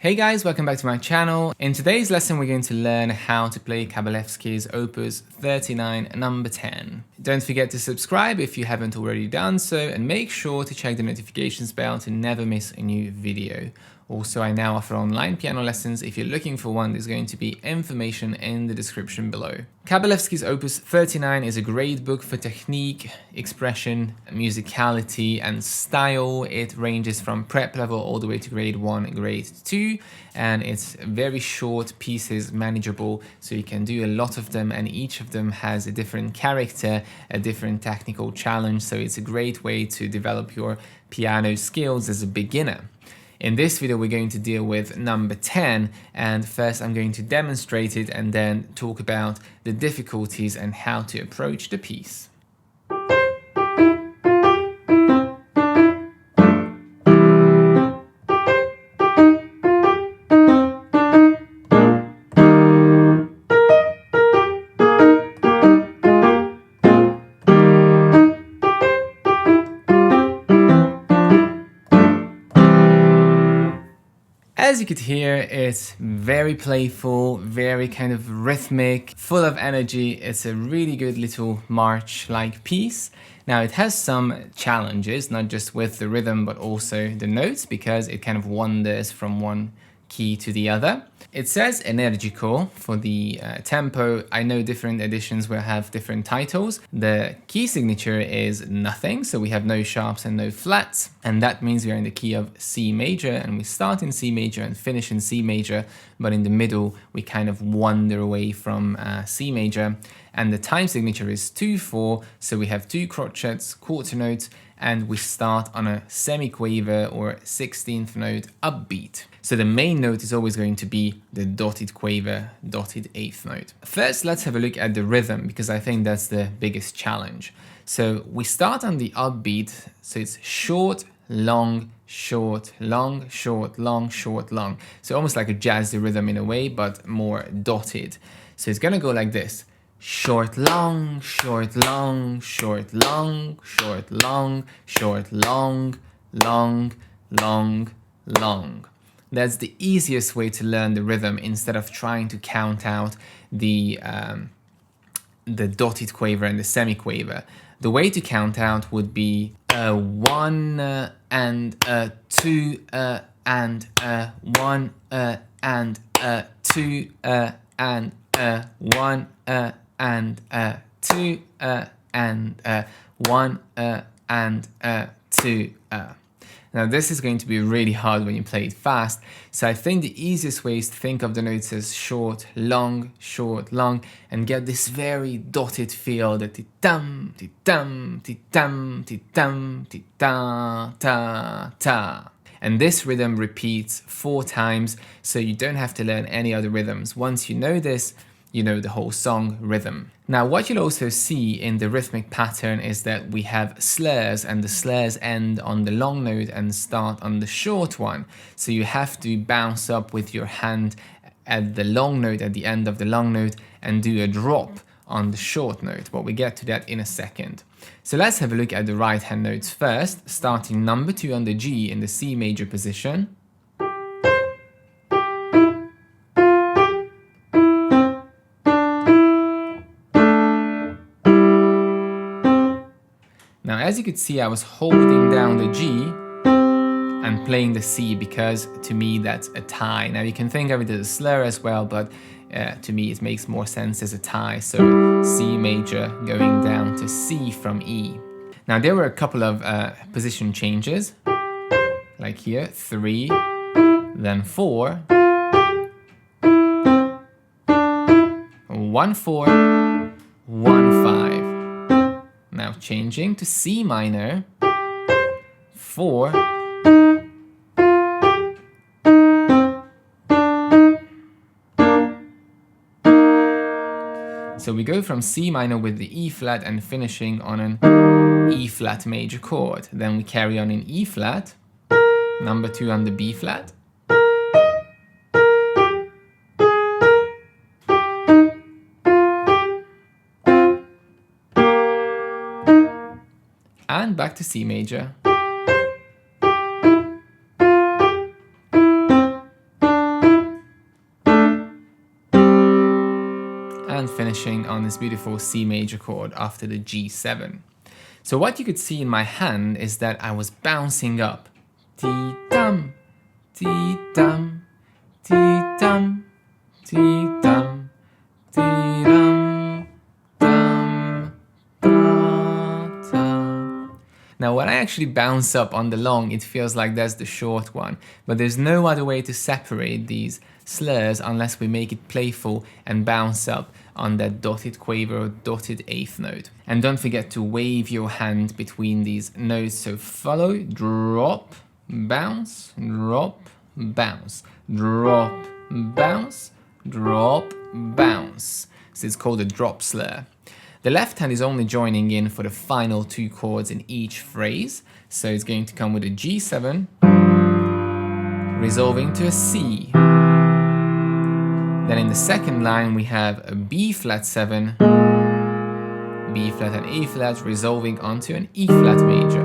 Hey guys, welcome back to my channel. In today's lesson, we're going to learn how to play Kabalevsky's Opus 39 number 10. Don't forget to subscribe if you haven't already done so, and make sure to check the notifications bell to never miss a new video. Also, I now offer online piano lessons. If you're looking for one, there's going to be information in the description below. Kabalevsky's Opus 39 is a great book for technique, expression, musicality, and style. It ranges from prep level all the way to grade 1 and grade 2, and it's very short pieces, manageable, so you can do a lot of them, and each of them has a different character, a different technical challenge, so it's a great way to develop your piano skills as a beginner. In this video, we're going to deal with number 10, and first I'm going to demonstrate it and then talk about the difficulties and how to approach the piece. As you could hear, it's very playful, very kind of rhythmic, full of energy. It's a really good little march-like piece. Now it has some challenges, not just with the rhythm, but also the notes, because it kind of wanders from one key to the other. It says energical for the tempo. I know different editions will have different titles. The key signature is nothing, so we have no sharps and no flats, and that means we are in the key of C major, and we start in C major and finish in C major, but in the middle we kind of wander away from C major. And the time signature is 2/4, so we have two crotchets, quarter notes, and we start on a semiquaver or 16th note upbeat. So the main note is always going to be the dotted quaver, dotted 8th note. First, let's have a look at the rhythm, because I think that's the biggest challenge. So we start on the upbeat, so it's short, long, short, long, short, long, short, long. So almost like a jazzy rhythm in a way, but more dotted. So it's gonna go like this. Short, long, short, long, short, long, short, long, short, long, long, long, long. That's the easiest way to learn the rhythm instead of trying to count out the dotted quaver and the semiquaver. The way to count out would be a 1 and a 2 and a 1 and a 2 and a 1 and a 2 and a 1 and a 2. Now this is going to be really hard when you play it fast, so I think the easiest way is to think of the notes as short, long, and get this very dotted feel, the ti-dum, ti-dum, ti-dum, ti-dum, ti-da, ta, ta. And this rhythm repeats 4 times, so you don't have to learn any other rhythms. Once you know this, you know the whole song rhythm. Now what you'll also see in the rhythmic pattern is that we have slurs, and the slurs end on the long note and start on the short one. So you have to bounce up with your hand at the long note, at the end of the long note, and do a drop on the short note, but we get to that in a second. So let's have a look at the right hand notes first, starting number 2 on the G in the C major position. Now, as you could see, I was holding down the G and playing the C because to me that's a tie. Now you can think of it as a slur as well, but to me it makes more sense as a tie. So C major going down to C from E. Now there were a couple of position changes, like here, 3, then 4, 1, 4, 1, 5. Now changing to C minor, 4, so we go from C minor with the E flat and finishing on an E flat major chord. Then we carry on in E flat, number 2 on the B flat, and back to C major. and finishing on this beautiful C major chord after the G7. So what you could see in my hand is that I was bouncing up. Dee-dum, dee-dum, dee-dum, dee-dum, dee-dum, dum, da-dum. Now when I actually bounce up on the long, it feels like that's the short one, but there's no other way to separate these slurs unless we make it playful and bounce up on that dotted quaver or dotted eighth note. And don't forget to wave your hand between these notes, so follow, drop, bounce, drop, bounce, drop, bounce, drop, bounce. So it's called a drop slur. The left hand is only joining in for the final two chords in each phrase, so it's going to come with a G7, resolving to a C. Then in the second line we have a B flat 7, B flat and A flat resolving onto an E flat major.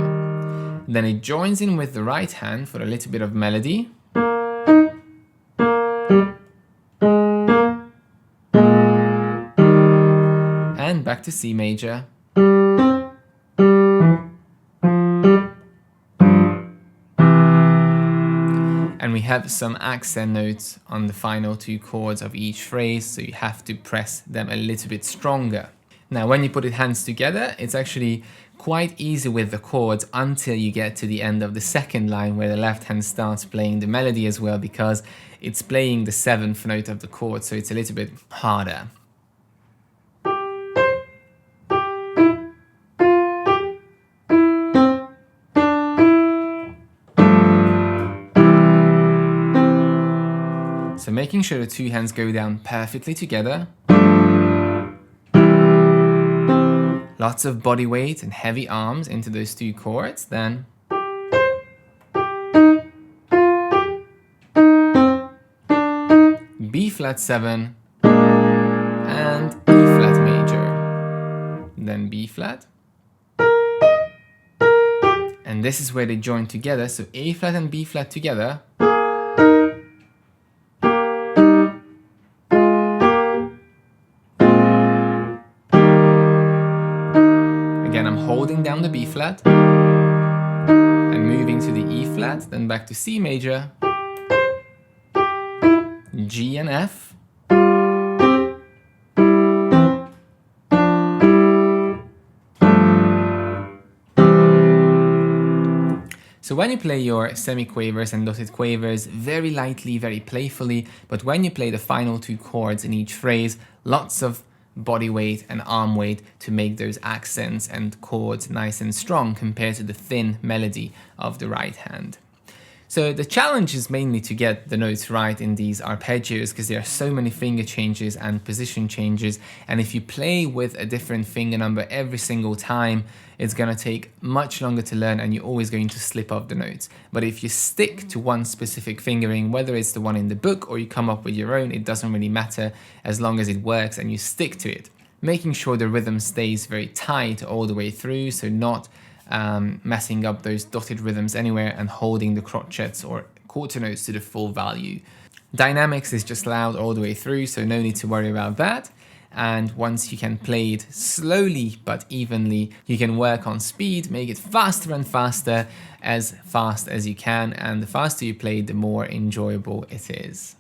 Then it joins in with the right hand for a little bit of melody. And back to C major. And we have some accent notes on the final two chords of each phrase, so you have to press them a little bit stronger. Now, when you put it hands together, it's actually quite easy with the chords until you get to the end of the second line where the left hand starts playing the melody as well, because it's playing the seventh note of the chord, so it's a little bit harder. So making sure the two hands go down perfectly together. Lots of body weight and heavy arms into those two chords. Then B flat 7 and E flat major. Then B flat. And this is where they join together. So A flat and B flat together. Again, I'm holding down the B flat and moving to the E flat, then back to C major, G and F, so when you play your semiquavers and dotted quavers very lightly, very playfully, but when you play the final two chords in each phrase, lots of body weight and arm weight to make those accents and chords nice and strong compared to the thin melody of the right hand. So the challenge is mainly to get the notes right in these arpeggios, because there are so many finger changes and position changes, and if you play with a different finger number every single time, it's going to take much longer to learn and you're always going to slip off the notes. But if you stick to one specific fingering, whether it's the one in the book or you come up with your own, it doesn't really matter as long as it works and you stick to it. Making sure the rhythm stays very tight all the way through, so not messing up those dotted rhythms anywhere and holding the crotchets or quarter notes to the full value. Dynamics is just loud all the way through, so no need to worry about that. And once you can play it slowly but evenly, you can work on speed, make it faster and faster, as fast as you can, and the faster you play, the more enjoyable it is.